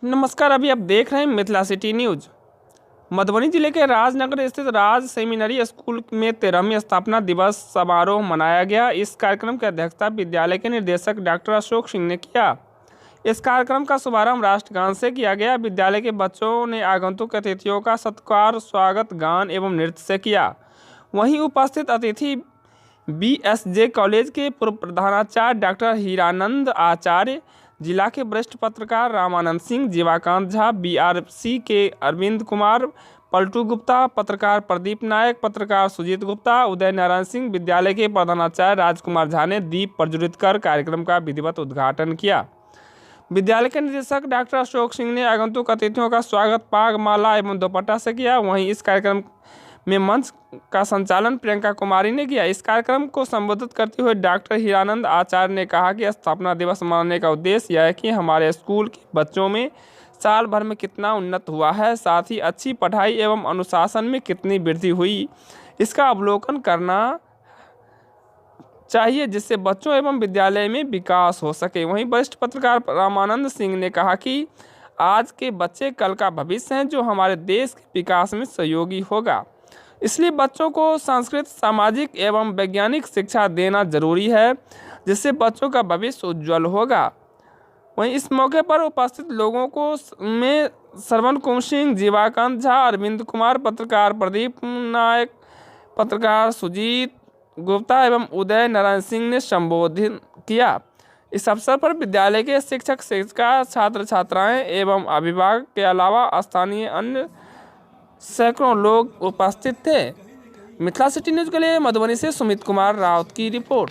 नमस्कार। अभी आप देख रहे हैं मिथिला सिटी न्यूज। मधुबनी जिले के राजनगर स्थित राज सेमिनरी स्कूल में 13वीं स्थापना दिवस समारोह मनाया गया। इस कार्यक्रम की अध्यक्षता विद्यालय के निर्देशक डॉक्टर अशोक सिंह ने किया। इस कार्यक्रम का शुभारंभ राष्ट्रगान से किया गया। विद्यालय के बच्चों ने आगंतुक अतिथियों का सत्कार, स्वागत गान एवं नृत्य से किया। वहीं उपस्थित अतिथि BSJ कॉलेज के पूर्व प्रधानाचार्य डॉक्टर हीरानंद आचार्य, जिला के वरिष्ठ पत्रकार रामानंद सिंह, जीवाकांत झा, BRC के अरविंद कुमार, पलटू गुप्ता, पत्रकार प्रदीप नायक, पत्रकार सुजीत गुप्ता, उदय नारायण सिंह, विद्यालय के प्रधानाचार्य राजकुमार झा ने दीप प्रज्वलित कर कार्यक्रम का विधिवत उद्घाटन किया। विद्यालय के निदेशक डॉक्टर अशोक सिंह ने आगंतुक अतिथियों का स्वागत पाग, माला एवं दुपट्टा से किया। वहीं इस कार्यक्रम में मंच का संचालन प्रियंका कुमारी ने किया। इस कार्यक्रम को संबोधित करते हुए डॉक्टर हीरानंद आचार्य ने कहा कि स्थापना दिवस मनाने का उद्देश्य यह है कि हमारे स्कूल के बच्चों में साल भर में कितना उन्नत हुआ है, साथ ही अच्छी पढ़ाई एवं अनुशासन में कितनी वृद्धि हुई, इसका अवलोकन करना चाहिए, जिससे बच्चों एवं विद्यालय में विकास हो सके। वहीं वरिष्ठ पत्रकार रामानंद सिंह ने कहा कि आज के बच्चे कल का भविष्य हैं, जो हमारे देश के विकास में सहयोगी होगा। इसलिए बच्चों को संस्कृत, सामाजिक एवं वैज्ञानिक शिक्षा देना जरूरी है, जिससे बच्चों का भविष्य उज्जवल होगा। वहीं इस मौके पर उपस्थित लोगों को में श्रवण कुमार सिंह, जीवाकांत झा, अरविंद कुमार, पत्रकार प्रदीप नायक, पत्रकार सुजीत गुप्ता एवं उदय नारायण सिंह ने संबोधित किया। इस अवसर पर विद्यालय के शिक्षक, शिक्षिका, छात्र छात्राएं एवं अभिभावक के अलावा स्थानीय अन्य सैकड़ों लोग उपस्थित थे। मिथिला सिटी न्यूज के लिए मधुबनी से सुमित कुमार राउत की रिपोर्ट।